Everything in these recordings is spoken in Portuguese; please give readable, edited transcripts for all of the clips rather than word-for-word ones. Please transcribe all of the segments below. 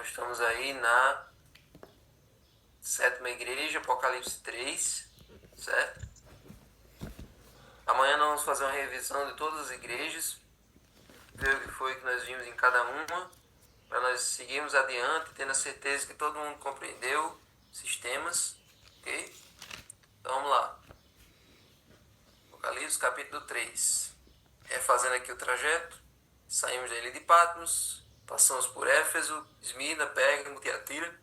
Nós estamos aí na sétima igreja, Apocalipse 3, certo? Amanhã nós vamos fazer uma revisão de todas as igrejas, ver o que foi que nós vimos em cada uma, para nós seguirmos adiante, tendo a certeza que todo mundo compreendeu esses temas, ok? Então vamos lá. Apocalipse capítulo 3. Refazendo aqui o trajeto, saímos da ilha de Patmos, passamos por Éfeso, Esmirna, Pérgamo, Tiatira,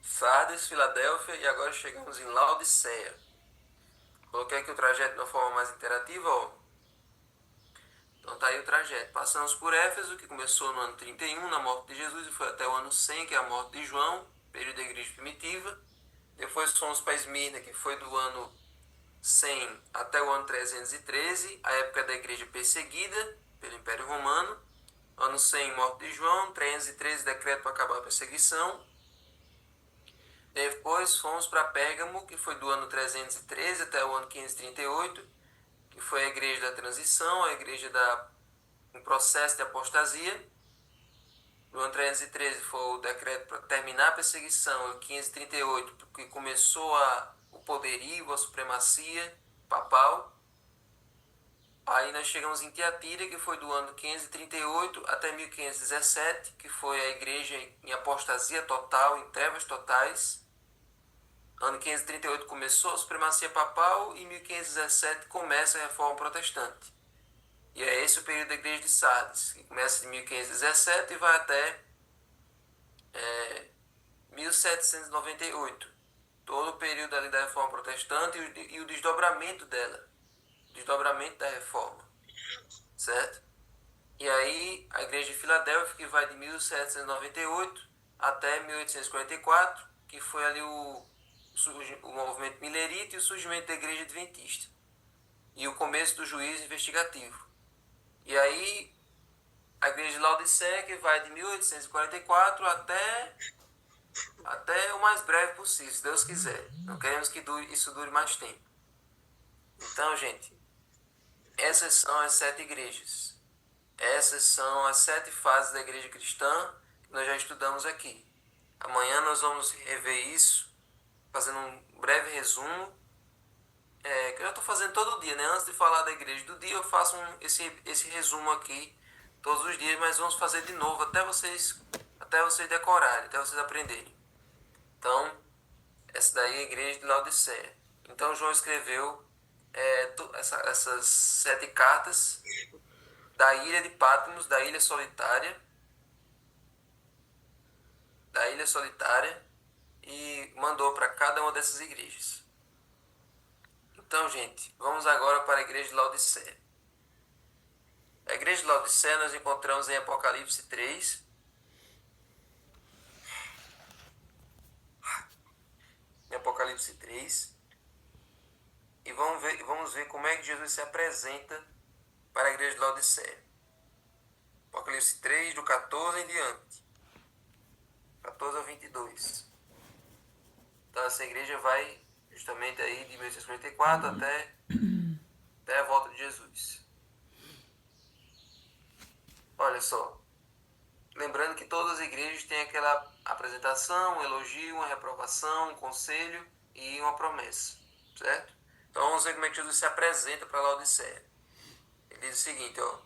Sardes, Filadélfia e agora chegamos em Laodiceia. Coloquei aqui o trajeto de uma forma mais interativa, ó. Então tá aí o trajeto. Passamos por Éfeso, que começou no ano 31, na morte de Jesus, e foi até o ano 100, que é a morte de João, período da igreja primitiva. Depois fomos para Esmirna, que foi do ano 100 até o ano 313, a época da igreja perseguida pelo Império Romano. Ano 100, morte de João, 313, decreto para acabar a perseguição. Depois fomos para Pérgamo, que foi do ano 313 até o ano 538, que foi a igreja da transição, a igreja um processo de apostasia. No ano 313 foi o decreto para terminar a perseguição, em 538, que começou o poderio, a supremacia papal. Aí nós chegamos em Tiatira, que foi do ano 538 até 1517, que foi a igreja em apostasia total, em trevas totais. Ano 538 começou a supremacia papal e 1517 começa a reforma protestante. E é esse o período da igreja de Sardes, que começa de 1517 e vai até 1798. Todo o período ali da reforma protestante e o desdobramento dela, desdobramento da reforma, certo? E aí a igreja de Filadélfia, que vai de 1798 até 1844, que foi ali o movimento milerita e o surgimento da igreja adventista. E o começo do juízo investigativo. E aí a igreja de Laodiceia, que vai de 1844 até o mais breve possível, se Deus quiser. Não queremos que isso dure mais tempo. Então, gente, essas são as 7 igrejas. Essas são as 7 fases da igreja cristã que nós já estudamos aqui. Amanhã nós vamos rever isso, fazendo um breve resumo, que eu já estou fazendo todo dia, né? Antes de falar da igreja do dia, eu faço esse resumo aqui todos os dias, mas vamos fazer de novo até vocês decorarem, até vocês aprenderem. Então, essa daí é a igreja de Laodiceia. Então, João escreveu essas 7 cartas da ilha de Patmos, da ilha solitária, e mandou para cada uma dessas igrejas. Então, gente, vamos agora para a igreja de Laodiceia. A igreja de Laodiceia nós encontramos em Apocalipse 3. Em Apocalipse 3. E vamos ver como é que Jesus se apresenta para a igreja de Laodiceia. Apocalipse 3, do 14 em diante. 14 ao 22. Então essa igreja vai justamente aí de 1854 até a volta de Jesus. Olha só. Lembrando que todas as igrejas têm aquela apresentação, um elogio, uma reprovação, um conselho e uma promessa. Certo? Então vamos ver como é que Jesus se apresenta para Laodiceia. Ele diz o seguinte, ó.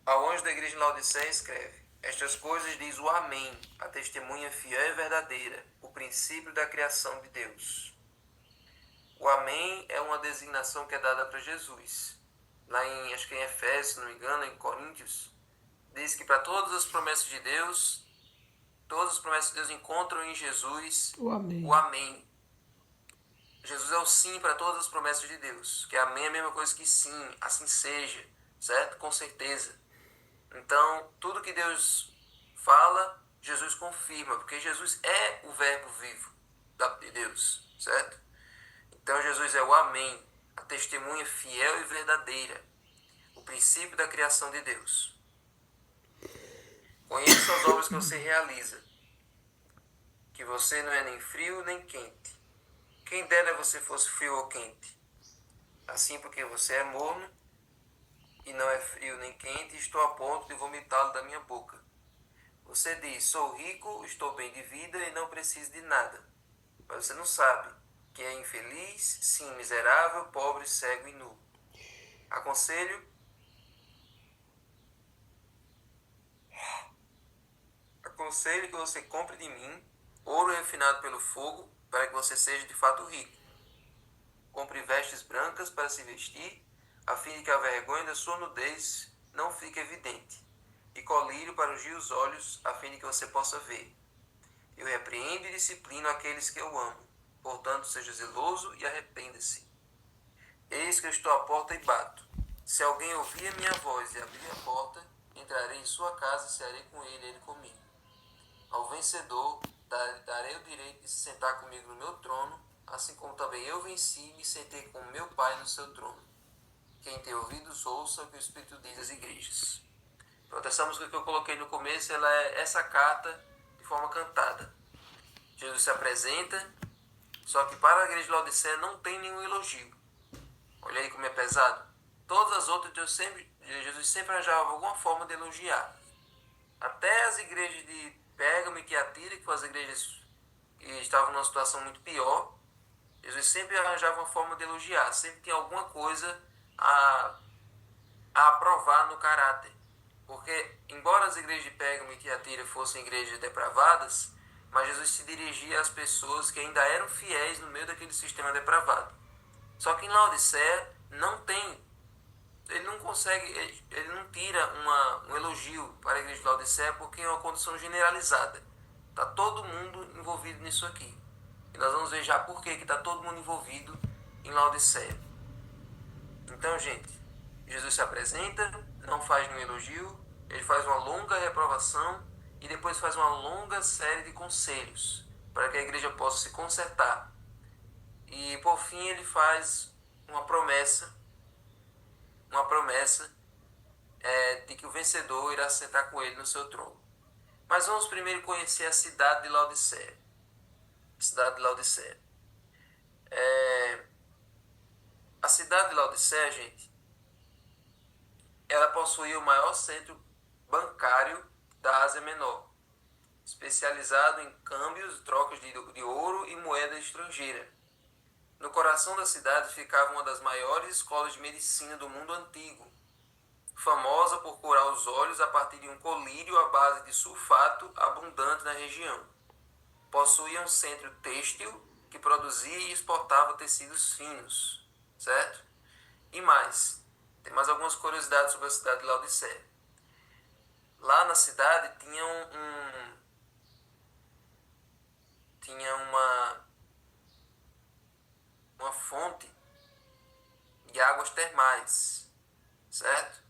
Ao anjo da igreja de Laodiceia escreve: estas coisas diz o Amém, a testemunha fiel e verdadeira, o princípio da criação de Deus. O Amém é uma designação que é dada para Jesus. Lá acho que em Efésios, se não me engano, em Coríntios, diz que para todas as promessas de Deus encontram em Jesus o Amém. Jesus é o sim para todas as promessas de Deus, que Amém é a mesma coisa que sim, assim seja, certo? Com certeza. Então, tudo que Deus fala, Jesus confirma, porque Jesus é o verbo vivo de Deus, certo? Então, Jesus é o Amém, a testemunha fiel e verdadeira, o princípio da criação de Deus. Conheço as obras que você realiza, que você não é nem frio nem quente. Quem dera você fosse frio ou quente. Assim, porque você é morno e não é frio nem quente, e estou a ponto de vomitá-lo da minha boca. Você diz, sou rico, estou bem de vida e não preciso de nada. Mas você não sabe que é infeliz, sim, miserável, pobre, cego e nu. Aconselho, aconselho que você compre de mim ouro refinado pelo fogo, para que você seja de fato rico. Compre vestes brancas para se vestir, a fim de que a vergonha da sua nudez não fique evidente, e colírio para ungir os olhos, a fim de que você possa ver. Eu repreendo e disciplino aqueles que eu amo. Portanto, seja zeloso e arrependa-se. Eis que eu estou à porta e bato. Se alguém ouvir a minha voz e abrir a porta, entrarei em sua casa e cearei com ele, ele comigo. Ao vencedor, darei o direito de se sentar comigo no meu trono, assim como também eu venci e me sentei com meu Pai no seu trono. Quem tem ouvidos, ouça o que o Espírito diz às igrejas. Pronto, essa música que eu coloquei no começo, ela é essa carta de forma cantada. Jesus se apresenta, só que para a igreja de Laodiceia não tem nenhum elogio. Olha aí como é pesado. Todas as outras, Jesus sempre arranjava alguma forma de elogiar. Até as igrejas de Pérgamo e Tiatira, que foram as igrejas que estavam numa situação muito pior, Jesus sempre arranjava uma forma de elogiar. Sempre tinha alguma coisa a aprovar no caráter. Porque, embora as igrejas de Pérgamo e Tiatira fossem igrejas depravadas, mas Jesus se dirigia às pessoas que ainda eram fiéis no meio daquele sistema depravado. Só que em Laodiceia não tem, ele não consegue, ele não tira um elogio para a igreja de Laodiceia porque é uma condição generalizada. Está todo mundo envolvido nisso aqui. E nós vamos ver já por que está todo mundo envolvido em Laodiceia. Então, gente, Jesus se apresenta, não faz nenhum elogio, ele faz uma longa reprovação e depois faz uma longa série de conselhos para que a igreja possa se consertar. E por fim ele faz uma promessa de que o vencedor irá sentar com ele no seu trono. Mas vamos primeiro conhecer a cidade de Laodiceia. A cidade de Laodiceia, gente, ela possuía o maior centro bancário da Ásia Menor, especializado em câmbios, trocas de ouro e moeda estrangeira. No coração da cidade ficava uma das maiores escolas de medicina do mundo antigo, famosa por curar os olhos a partir de um colírio à base de sulfato abundante na região. Possuía um centro têxtil que produzia e exportava tecidos finos, certo? E mais, tem mais algumas curiosidades sobre a cidade de Laodiceia. Lá na cidade tinha uma fonte de águas termais, certo?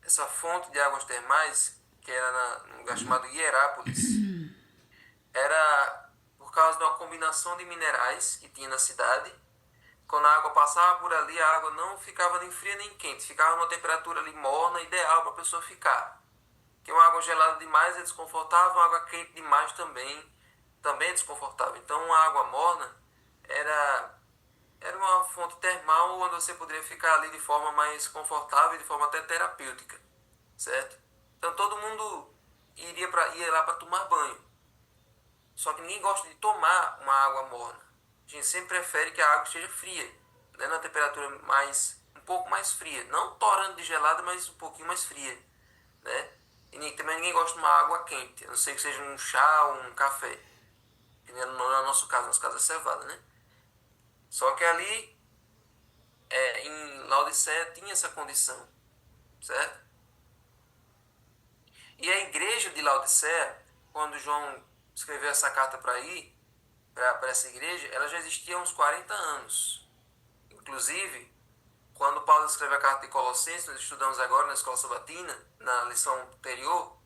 Essa fonte de águas termais, que era num lugar chamado Hierápolis, era por causa de uma combinação de minerais que tinha na cidade. Quando a água passava por ali, a água não ficava nem fria nem quente, ficava numa temperatura ali morna, ideal para a pessoa ficar. Porque uma água gelada demais é desconfortável, uma água quente demais também é desconfortável. Então, uma água morna era uma fonte termal onde você poderia ficar ali de forma mais confortável e de forma até terapêutica, certo? Então, todo mundo ia lá para tomar banho. Só que ninguém gosta de tomar uma água morna. A gente sempre prefere que a água esteja fria, né? Na temperatura um pouco mais fria. Não torrando de gelada, mas um pouquinho mais fria, né? E também ninguém gosta de uma água quente, a não ser que seja um chá ou um café. Que não é o nosso caso, nosso caso é cevada, né? Só que ali, em Laodiceia, tinha essa condição, certo? E a igreja de Laodiceia, quando João escreveu essa carta para essa igreja, ela já existia há uns 40 anos. Inclusive, quando Paulo escreve a carta de Colossenses, nós estudamos agora na escola sabatina, na lição anterior,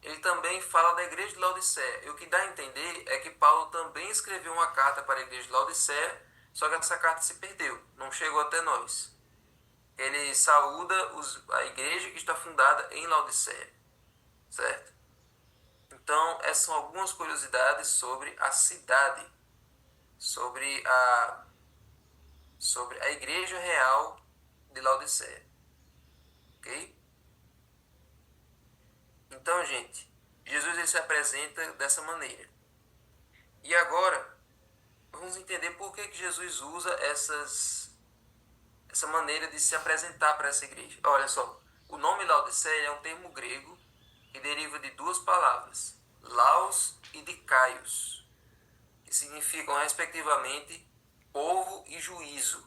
ele também fala da igreja de Laodiceia. E o que dá a entender é que Paulo também escreveu uma carta para a igreja de Laodiceia, só que essa carta se perdeu, não chegou até nós. Ele saúda a igreja que está fundada em Laodiceia, certo? Então, essas são algumas curiosidades sobre a cidade, sobre a igreja real de Laodiceia. ok? Então, gente, Jesus ele se apresenta dessa maneira. E agora, vamos entender por que Jesus usa essa maneira de se apresentar para essa igreja. Olha só, o nome Laodiceia é um termo grego que deriva de duas palavras, Laos e Dikaios, que significam respectivamente povo e juízo,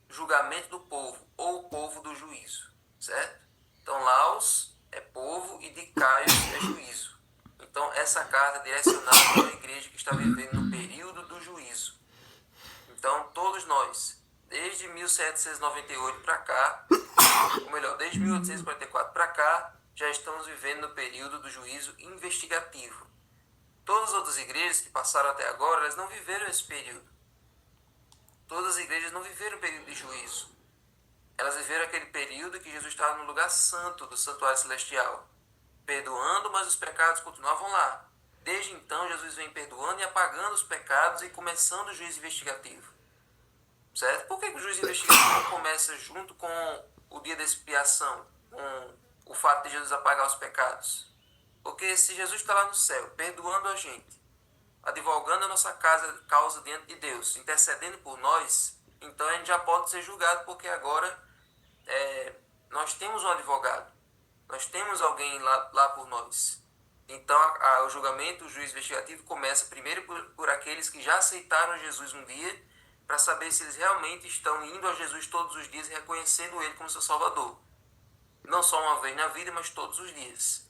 julgamento do povo ou o povo do juízo, certo? Então Laos é povo e Dikaios é juízo. Então essa carta é direcionada para uma igreja que está vivendo no período do juízo. Então todos nós, desde 1798 para cá, ou melhor, desde 1844 para cá, já estamos vivendo no período do juízo investigativo. Todas as outras igrejas que passaram até agora, elas não viveram esse período. Todas as igrejas não viveram o período de juízo. Elas viveram aquele período que Jesus estava no lugar santo do santuário celestial, perdoando, mas os pecados continuavam lá. Desde então, Jesus vem perdoando e apagando os pecados e começando o juízo investigativo. Certo? Por que o juízo investigativo começa junto com o dia da expiação, com o fato de Jesus apagar os pecados? Porque se Jesus está lá no céu, perdoando a gente, advogando a nossa causa diante de Deus, intercedendo por nós, então a gente já pode ser julgado, porque agora nós temos um advogado, nós temos alguém lá por nós. Então o julgamento, o juízo investigativo começa primeiro por aqueles que já aceitaram Jesus um dia, para saber se eles realmente estão indo a Jesus todos os dias e reconhecendo Ele como seu Salvador. Não só uma vez na vida, mas todos os dias.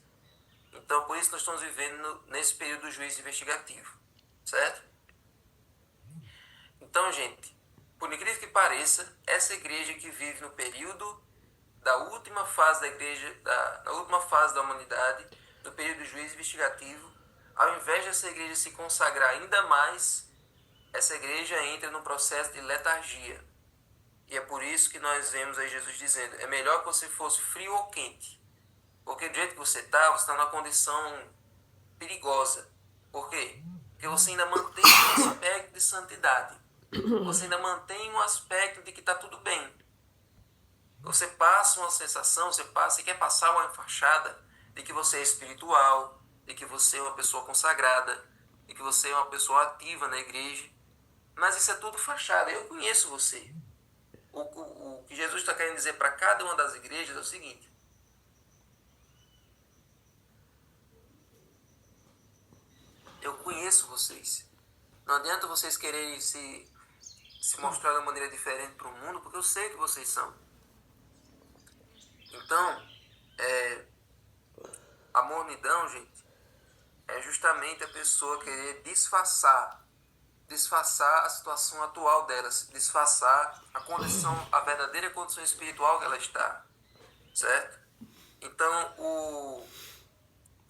Então, por isso nós estamos vivendo nesse período do juízo investigativo. Certo? Então, gente, por incrível que pareça, essa igreja que vive no período da última fase da igreja, da última fase da humanidade, no período do juízo investigativo, ao invés dessa igreja se consagrar ainda mais, essa igreja entra num processo de letargia. E é por isso que nós vemos aí Jesus dizendo, é melhor que você fosse frio ou quente. Porque do jeito que você está numa condição perigosa. Por quê? Porque você ainda mantém um aspecto de santidade. Você ainda mantém um aspecto de que está tudo bem. Você passa uma sensação, você quer passar uma fachada de que você é espiritual, de que você é uma pessoa consagrada, de que você é uma pessoa ativa na igreja. Mas isso é tudo fachada. Eu conheço você. O que Jesus está querendo dizer para cada uma das igrejas é o seguinte. Eu conheço vocês. Não adianta vocês quererem se mostrar de uma maneira diferente para o mundo, porque eu sei que vocês são. Então, a mornidão, gente, é justamente a pessoa querer disfarçar a situação atual delas, disfarçar a verdadeira condição espiritual que ela está, certo? Então,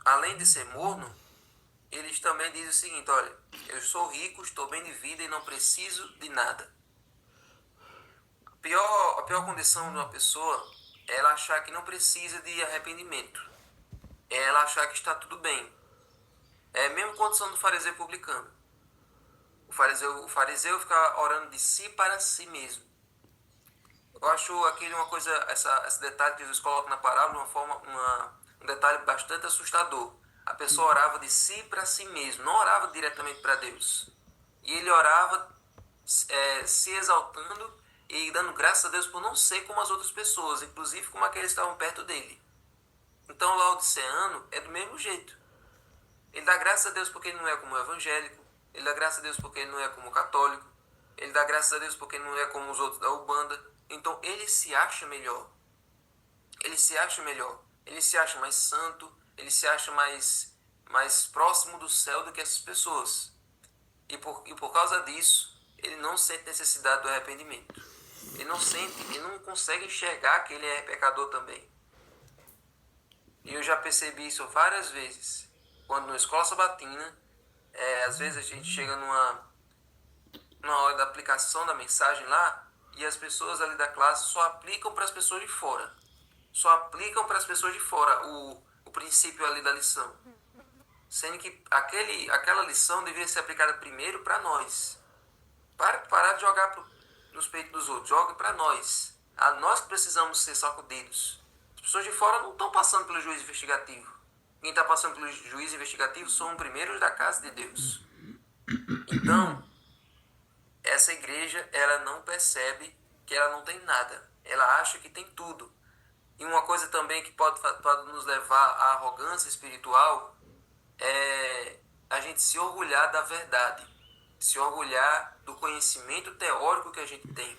além de ser morno, eles também dizem o seguinte, olha, eu sou rico, estou bem de vida e não preciso de nada. A pior condição de uma pessoa é ela achar que não precisa de arrependimento, é ela achar que está tudo bem. É a mesma condição do fariseu publicano. O fariseu fica orando de si para si mesmo. Eu acho aquele uma coisa, esse detalhe que Jesus coloca na parábola, um detalhe bastante assustador. A pessoa orava de si para si mesmo, não orava diretamente para Deus. E ele orava se exaltando e dando graças a Deus por não ser como as outras pessoas, inclusive como aqueles que estavam perto dele. Então o laodiceano é do mesmo jeito. Ele dá graças a Deus porque ele não é como o evangélico, ele dá graças a Deus porque ele não é como o católico, ele dá graças a Deus porque ele não é como os outros da Ubanda. Então ele se acha melhor. Ele se acha melhor. Ele se acha mais santo, ele se acha mais próximo do céu do que essas pessoas. E por causa disso, ele não sente necessidade do arrependimento. Ele não consegue enxergar que ele é pecador também. E eu já percebi isso várias vezes. Quando na escola sabatina, às vezes a gente chega numa hora da aplicação da mensagem lá, e as pessoas ali da classe só aplicam para as pessoas de fora. Só aplicam para as pessoas de fora o princípio ali da lição. Sendo que aquela lição deveria ser aplicada primeiro para nós. Parar de jogar nos peitos dos outros. Jogue para nós. Nós que precisamos ser sacudidos. As pessoas de fora não estão passando pelo juízo investigativo. Quem está passando pelo juízo investigativo são primeiros da casa de Deus. Então, essa igreja, ela não percebe que ela não tem nada. Ela acha que tem tudo. E uma coisa também que pode nos levar à arrogância espiritual é a gente se orgulhar da verdade. Se orgulhar do conhecimento teórico que a gente tem.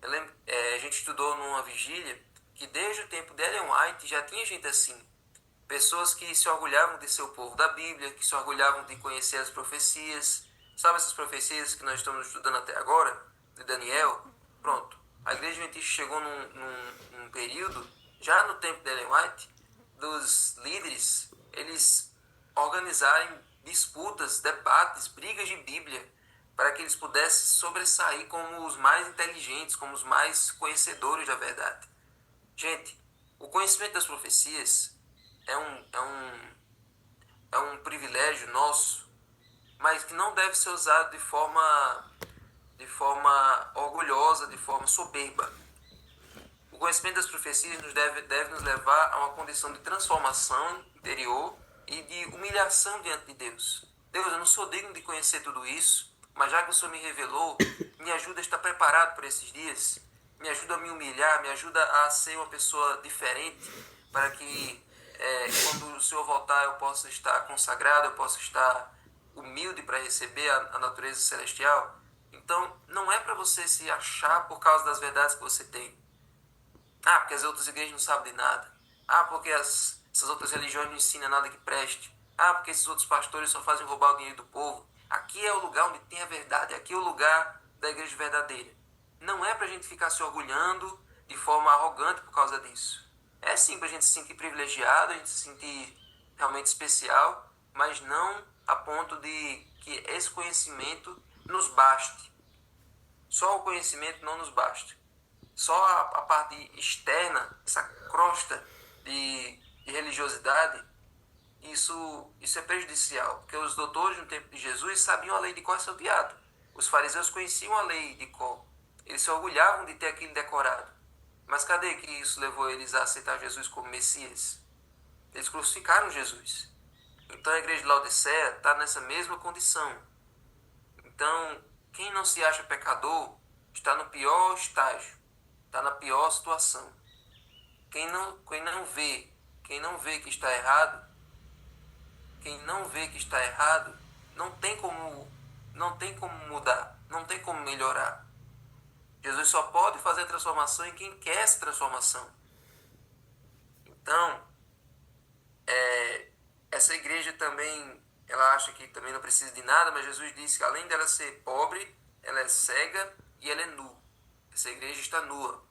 A gente estudou numa vigília que desde o tempo de Ellen White já tinha gente assim. Pessoas que se orgulhavam de ser o povo da Bíblia, que se orgulhavam de conhecer as profecias. Sabe essas profecias que nós estamos estudando até agora? De Daniel? Pronto. A igreja adventista chegou num período, já no tempo de Ellen White, dos líderes, eles organizarem disputas, debates, brigas de Bíblia, para que eles pudessem sobressair como os mais inteligentes, como os mais conhecedores da verdade. Gente, o conhecimento das profecias é um privilégio nosso, mas que não deve ser usado de forma orgulhosa, de forma soberba. O conhecimento das profecias deve nos levar a uma condição de transformação interior e de humilhação diante de Deus. Deus, eu não sou digno de conhecer tudo isso, mas já que o Senhor me revelou, me ajuda a estar preparado para esses dias, me ajuda a me humilhar, me ajuda a ser uma pessoa diferente, para que quando o Senhor voltar eu possa estar consagrado, eu possa estar humilde para receber a natureza celestial. Então, não é para você se achar por causa das verdades que você tem. Ah, porque as outras igrejas não sabem de nada. Ah, porque essas outras religiões não ensinam nada que preste. Ah, porque esses outros pastores só fazem roubar o dinheiro do povo. Aqui é o lugar onde tem a verdade. Aqui é o lugar da igreja verdadeira. Não é pra gente ficar se orgulhando de forma arrogante por causa disso. É sim pra gente se sentir privilegiado, a gente se sentir realmente especial, mas não a ponto de que esse conhecimento nos baste. Só o conhecimento não nos basta. Só a parte externa, essa crosta de religiosidade, isso é prejudicial. Porque os doutores no tempo de Jesus sabiam a lei de cor e salteado. Os fariseus conheciam a lei de cor. Eles se orgulhavam de ter aquilo decorado. Mas cadê que isso levou eles a aceitar Jesus como Messias? Eles crucificaram Jesus. Então a igreja de Laodiceia está nessa mesma condição. Então, quem não se acha pecador está no pior estágio, está na pior situação. Quem não vê que está errado, não tem como mudar, não tem como melhorar. Jesus só pode fazer transformação em quem quer essa transformação. Então, essa igreja também, ela acha que também não precisa de nada, mas Jesus disse que além dela ser pobre, ela é cega e ela é nua. Essa igreja está nua.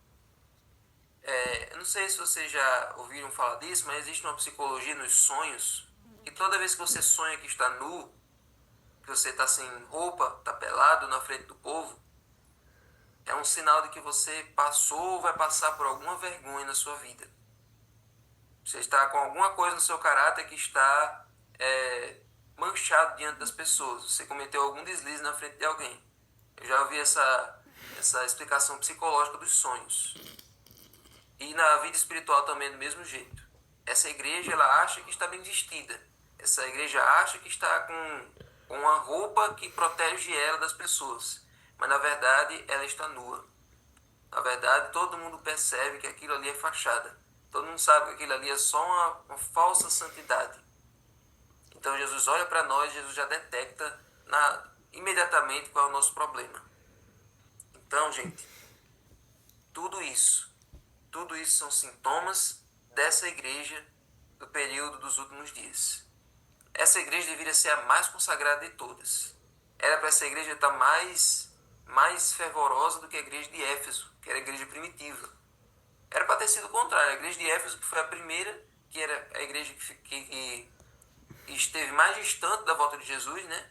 Eu não sei se vocês já ouviram falar disso, mas existe uma psicologia nos sonhos, que toda vez que você sonha que está nu, que você está sem roupa, está pelado na frente do povo, é um sinal de que você passou ou vai passar por alguma vergonha na sua vida. Você está com alguma coisa no seu caráter que está manchado diante das pessoas. Você cometeu algum deslize na frente de alguém. Eu já ouvi essa explicação psicológica dos sonhos. E na vida espiritual também do mesmo jeito. Essa igreja, ela acha que está bem vestida. Essa igreja acha que está com uma roupa que protege ela das pessoas. Mas na verdade, ela está nua. Na verdade, todo mundo percebe que aquilo ali é fachada. Todo mundo sabe que aquilo ali é só uma falsa santidade. Então Jesus olha para nós, Jesus já detecta imediatamente qual é o nosso problema. Então, gente, tudo isso são sintomas dessa igreja do período dos últimos dias. Essa igreja deveria ser a mais consagrada de todas. Era para essa igreja estar mais fervorosa do que a igreja de Éfeso, que era a igreja primitiva. Era para ter sido o contrário. A igreja de Éfeso, que foi a primeira, que era a igreja que esteve mais distante da volta de Jesus, né?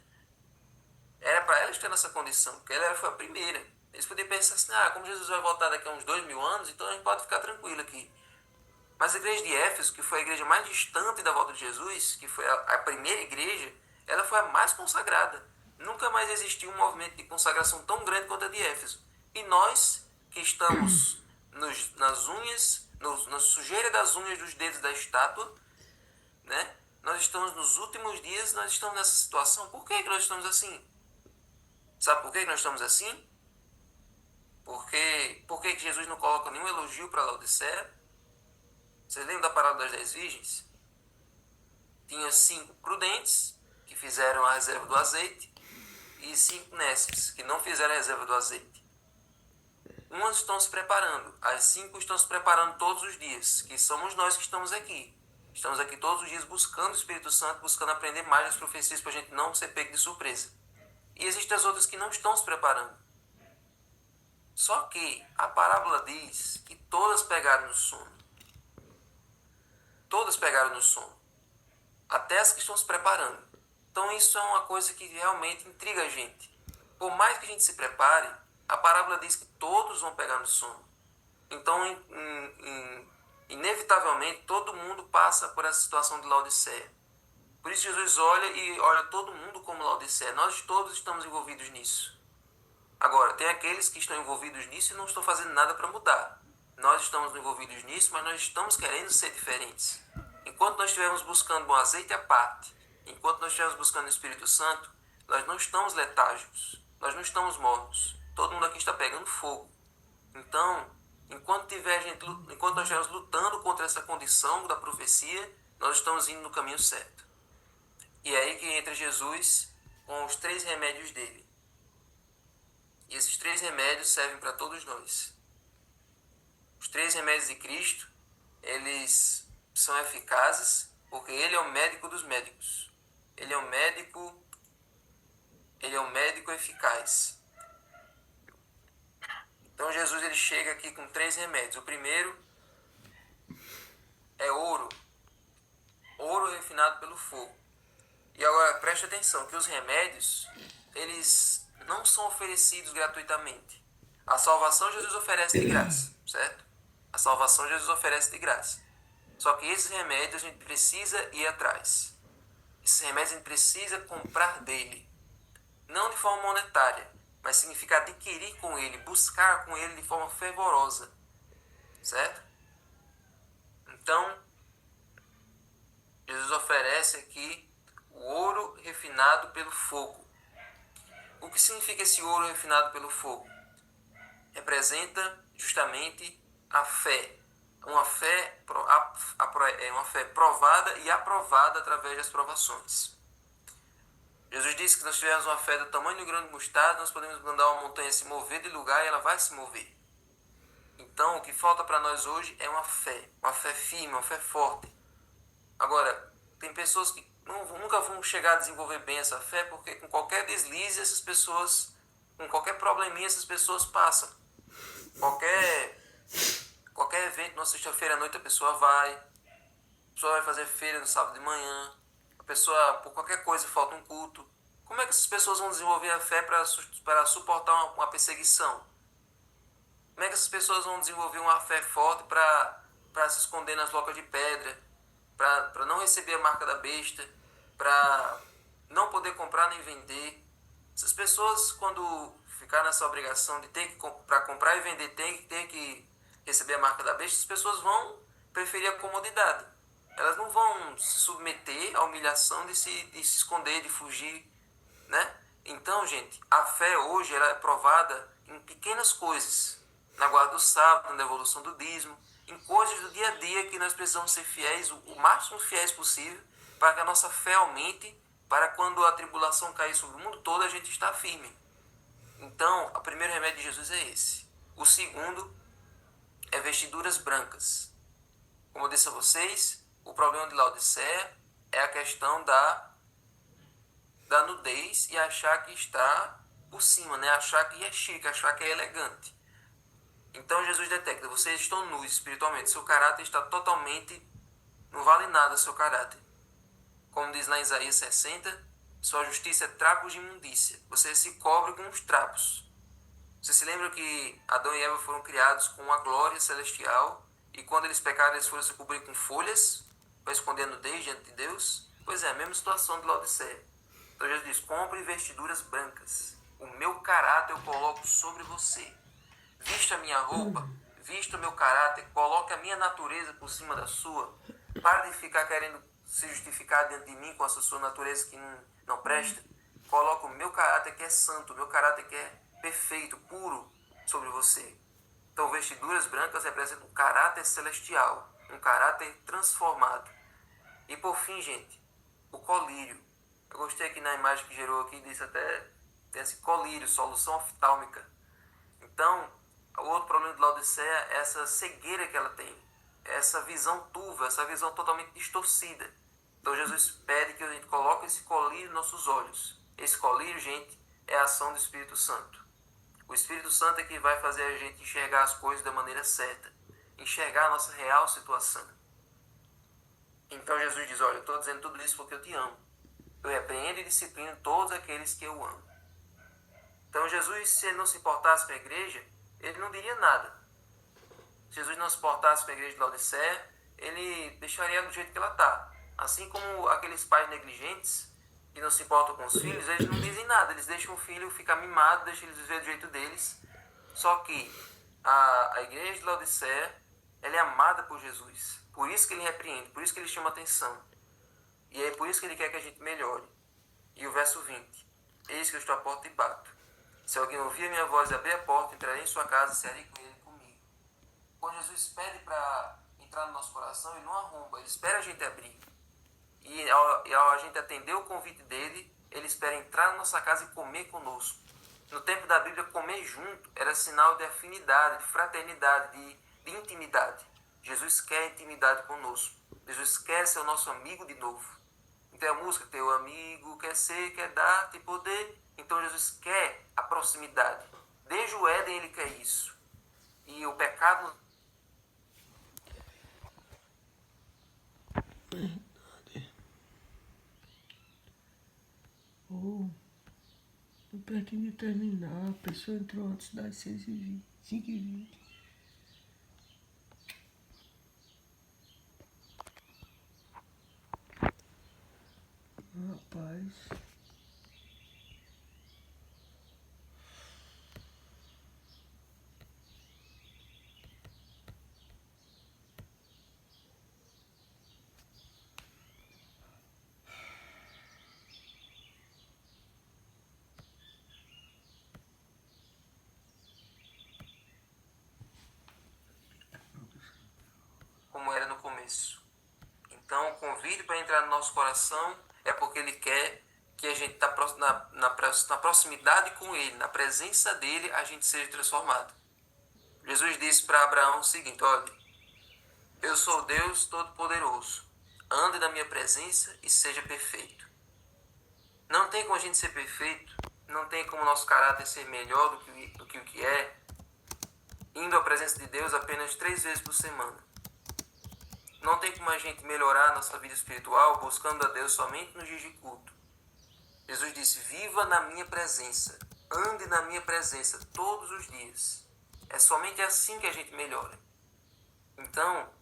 Era para ela estar nessa condição, porque ela foi a primeira. Eles podiam pensar assim, como Jesus vai voltar daqui a uns 2000 anos, então a gente pode ficar tranquilo aqui. Mas a igreja de Éfeso, que foi a igreja mais distante da volta de Jesus, que foi a primeira igreja, ela foi a mais consagrada. Nunca mais existiu um movimento de consagração tão grande quanto a de Éfeso. E nós, que estamos nas unhas na sujeira das unhas dos dedos da estátua, né? Nós estamos nos últimos dias, nós estamos nessa situação. Por que nós estamos assim? Sabe por que nós estamos assim? Por que Jesus não coloca nenhum elogio para Laodiceia? Vocês lembram da parábola das 10 virgens? Tinha 5 prudentes, que fizeram a reserva do azeite, e 5 nécios, que não fizeram a reserva do azeite. Umas estão se preparando, as 5 estão se preparando todos os dias, que somos nós que estamos aqui. Estamos aqui todos os dias buscando o Espírito Santo, buscando aprender mais das profecias para a gente não ser pego de surpresa. E existem as outras que não estão se preparando. Só que a parábola diz que todas pegaram no sono. Todas pegaram no sono. Até as que estão se preparando. Então isso é uma coisa que realmente intriga a gente. Por mais que a gente se prepare, a parábola diz que todos vão pegar no sono. Então, inevitavelmente, todo mundo passa por essa situação de Laodiceia. Por isso Jesus olha todo mundo como Laodiceia. Nós todos estamos envolvidos nisso. Agora, tem aqueles que estão envolvidos nisso e não estão fazendo nada para mudar. Nós estamos envolvidos nisso, mas nós estamos querendo ser diferentes. Enquanto nós estivermos buscando bom azeite, à parte. Enquanto nós estivermos buscando o Espírito Santo, nós não estamos letárgicos. Nós não estamos mortos. Todo mundo aqui está pegando fogo. Então, enquanto nós estivermos lutando contra essa condição da profecia, nós estamos indo no caminho certo. E é aí que entra Jesus com os 3 remédios dele. E esses 3 remédios servem para todos nós. Os 3 remédios de Cristo, eles são eficazes porque ele é o médico dos médicos. Ele é um médico eficaz. Então Jesus ele chega aqui com 3 remédios. O primeiro é ouro. Ouro refinado pelo fogo. E agora preste atenção que os remédios, eles não são oferecidos gratuitamente. A salvação Jesus oferece de graça, certo? A salvação Jesus oferece de graça. Só que esses remédios a gente precisa ir atrás. Esses remédios a gente precisa comprar dele. Não de forma monetária, mas significa adquirir com ele, buscar com ele de forma fervorosa. Certo? Então, Jesus oferece aqui o ouro refinado pelo fogo. O que significa esse ouro refinado pelo fogo? Representa justamente a fé. Uma fé provada e aprovada através das provações. Jesus disse que se nós tivermos uma fé do tamanho do grão de mostarda, nós podemos mandar uma montanha se mover de lugar e ela vai se mover. Então, o que falta para nós hoje é uma fé firme, uma fé forte. Agora, tem pessoas que nunca vão chegar a desenvolver bem essa fé, porque com qualquer deslize, com qualquer probleminha, essas pessoas passam. Qualquer evento, na sexta-feira à noite, a pessoa vai fazer feira no sábado de manhã, a pessoa, por qualquer coisa, falta um culto. Como é que essas pessoas vão desenvolver a fé para suportar uma perseguição? Como é que essas pessoas vão desenvolver uma fé forte para se esconder nas locas de pedra, para não receber a marca da besta, para não poder comprar nem vender? Essas pessoas, quando ficar nessa obrigação de ter que, para comprar e vender, ter que receber a marca da besta, as pessoas vão preferir a comodidade. Elas não vão se submeter à humilhação de se esconder, de fugir, né? Então, gente, a fé hoje ela é provada em pequenas coisas. Na guarda do sábado, na devolução do dízimo, em coisas do dia a dia que nós precisamos ser fiéis, o máximo fiéis possível, para que a nossa fé aumente, para quando a tribulação cair sobre o mundo todo, a gente está firme. Então, o primeiro remédio de Jesus é esse. O segundo é vestiduras brancas. Como eu disse a vocês, o problema de Laodiceia é a questão da nudez e achar que está por cima, né? Achar que é chique, achar que é elegante. Então Jesus detecta, vocês estão nus espiritualmente, seu caráter está totalmente, não vale nada o seu caráter. Como diz lá em Isaías 60, sua justiça é trapos de imundícia, você se cobre com os trapos. Você se lembra que Adão e Eva foram criados com uma glória celestial e quando eles pecaram eles foram se cobrir com folhas para esconder a nudez diante de Deus? Pois é, a mesma situação de Laodiceia. Então Jesus diz, compre vestiduras brancas, o meu caráter eu coloco sobre você. Vista a minha roupa, vista o meu caráter, coloque a minha natureza por cima da sua. Para de ficar querendo se justificar diante de mim com essa sua natureza que não presta. Coloca o meu caráter que é santo, o meu caráter que é perfeito, puro sobre você. Então, vestiduras brancas representam um caráter celestial, um caráter transformado. E por fim, gente, o colírio. Eu gostei aqui na imagem que gerou aqui, disse até, tem esse colírio, solução oftálmica. Então, o outro problema de Laodiceia é essa cegueira que ela tem, essa visão turva, essa visão totalmente distorcida. Então, Jesus pede que a gente coloque esse colírio nos nossos olhos. Esse colírio, gente, é a ação do Espírito Santo. O Espírito Santo é que vai fazer a gente enxergar as coisas da maneira certa, enxergar a nossa real situação. Então Jesus diz, olha, eu estou dizendo tudo isso porque eu te amo. Eu repreendo e disciplino todos aqueles que eu amo. Então Jesus, se ele não se importasse com a igreja, ele não diria nada. Se Jesus não se importasse com a igreja de Laodiceia, ele deixaria do jeito que ela está. Assim como aqueles pais negligentes, que não se importam com os filhos, eles não dizem nada. Eles deixam o filho ficar mimado, deixam eles viver do jeito deles. Só que a igreja de Laodiceia, ela é amada por Jesus. Por isso que ele repreende, por isso que ele chama atenção. E é por isso que ele quer que a gente melhore. E o verso 20. Eis que eu estou à porta e bato. Se alguém ouvir a minha voz e abrir a porta, entrarei em sua casa e serei com ele comigo. Quando Jesus pede para entrar no nosso coração, ele não arromba, ele espera a gente abrir. E ao a gente atender o convite dele, ele espera entrar na nossa casa e comer conosco. No tempo da Bíblia, comer junto era sinal de afinidade, de fraternidade, de intimidade. Jesus quer intimidade conosco. Jesus quer ser o nosso amigo de novo. Então a música, teu amigo quer ser, quer dar-te poder. Então Jesus quer a proximidade. Desde o Éden ele quer isso. E o pecado... Tô pertinho de terminar. A pessoa entrou antes das 6h20, 5h20. Rapaz. como era no começo. Então, o convite para entrar no nosso coração é porque ele quer que a gente, na proximidade com ele, na presença dele, a gente seja transformado. Jesus disse para Abraão o seguinte, olha, eu sou Deus Todo-Poderoso, ande na minha presença e seja perfeito. Não tem como a gente ser perfeito, não tem como o nosso caráter ser melhor do que o que é, indo à presença de Deus apenas 3 vezes por semana. Não tem como a gente melhorar a nossa vida espiritual buscando a Deus somente nos dias de culto. Jesus disse, viva na minha presença, ande na minha presença todos os dias. É somente assim que a gente melhora. Então,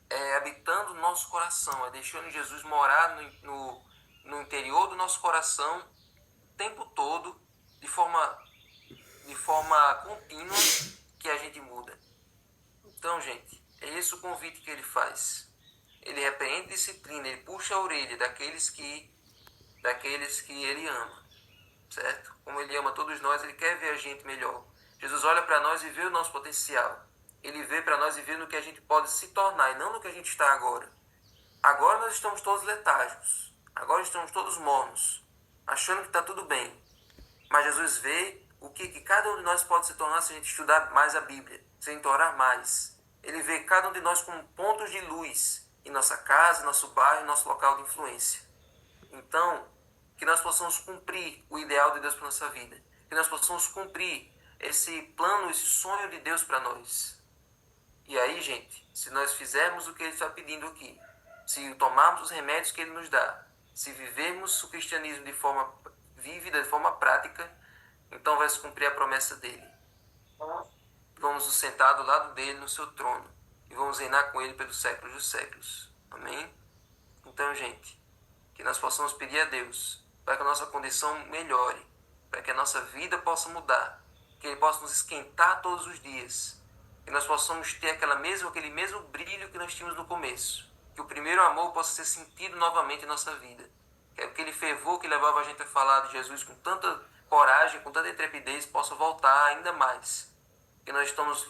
é habitando o nosso coração, é deixando Jesus morar no interior do nosso coração o tempo todo, de forma contínua, que a gente muda. Então, gente, é esse o convite que ele faz. Ele repreende disciplina, ele puxa a orelha daqueles que ele ama, certo? Como ele ama todos nós, ele quer ver a gente melhor. Jesus olha para nós e vê o nosso potencial. Ele vê para nós e vê no que a gente pode se tornar e não no que a gente está agora. Agora nós estamos todos letárgicos. Agora estamos todos mornos, achando que está tudo bem. Mas Jesus vê o que cada um de nós pode se tornar se a gente estudar mais a Bíblia, se a gente orar mais. Ele vê cada um de nós como pontos de luz em nossa casa, nosso bairro, nosso local de influência. Então, que nós possamos cumprir o ideal de Deus para nossa vida. Que nós possamos cumprir esse plano, esse sonho de Deus para nós. E aí, gente, se nós fizermos o que Ele está pedindo aqui, se tomarmos os remédios que Ele nos dá, se vivermos o cristianismo de forma vívida, de forma prática, então vai se cumprir a promessa dEle. Vamos nos sentar do lado dEle no seu trono e vamos reinar com Ele pelos séculos dos séculos. Amém? Então, gente, que nós possamos pedir a Deus para que a nossa condição melhore, para que a nossa vida possa mudar, que Ele possa nos esquentar todos os dias que nós possamos ter aquele mesmo brilho que nós tínhamos no começo. Que o primeiro amor possa ser sentido novamente em nossa vida. Que aquele fervor que levava a gente a falar de Jesus com tanta coragem, com tanta intrepidez, possa voltar ainda mais. Que nós estamos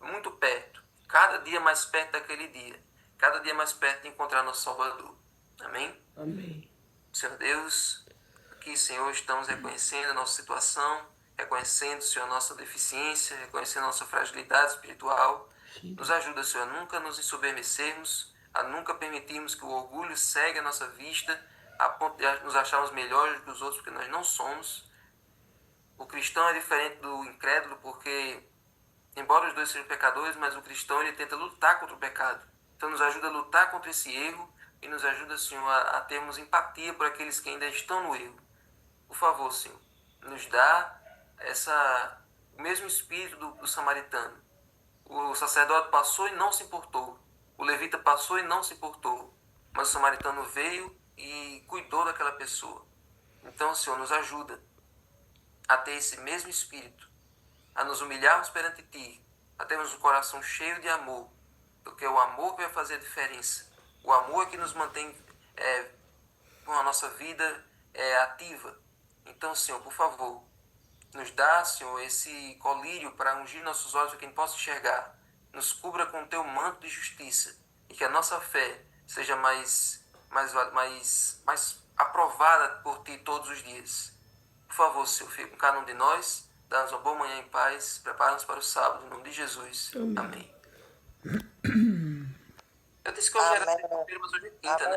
muito perto, cada dia mais perto daquele dia. Cada dia mais perto de encontrar nosso Salvador. Amém? Amém. Senhor Deus, aqui, Senhor, estamos reconhecendo a nossa situação, reconhecendo, Senhor, a nossa deficiência, reconhecendo a nossa fragilidade espiritual. Sim. Nos ajuda, Senhor, a nunca nos ensoberbecermos, a nunca permitirmos que o orgulho cegue a nossa vista, a ponto de nos acharmos melhores do que os outros, porque nós não somos. O cristão é diferente do incrédulo, porque, embora os dois sejam pecadores, mas o cristão ele tenta lutar contra o pecado. Então nos ajuda a lutar contra esse erro e nos ajuda, Senhor, a termos empatia por aqueles que ainda estão no erro. Por favor, Senhor, nos dá o mesmo espírito do samaritano. O sacerdote passou e não se importou. O levita passou e não se importou. Mas o samaritano veio e cuidou daquela pessoa. Então, Senhor, nos ajuda a ter esse mesmo espírito, a nos humilharmos perante Ti, a termos um coração cheio de amor, porque é o amor que vai fazer a diferença. O amor é que nos mantém com a nossa vida ativa. Então, Senhor, por favor, nos dá, Senhor, esse colírio para ungir nossos olhos para que a gente possa enxergar. Nos cubra com o Teu manto de justiça e que a nossa fé seja mais aprovada por Ti todos os dias. Por favor, Senhor, fique com cada um de nós, dá-nos uma boa manhã em paz, prepara-nos para o sábado, em nome de Jesus. Amém. Eu disse que hoje era segunda-feira, mas hoje é quinta, né?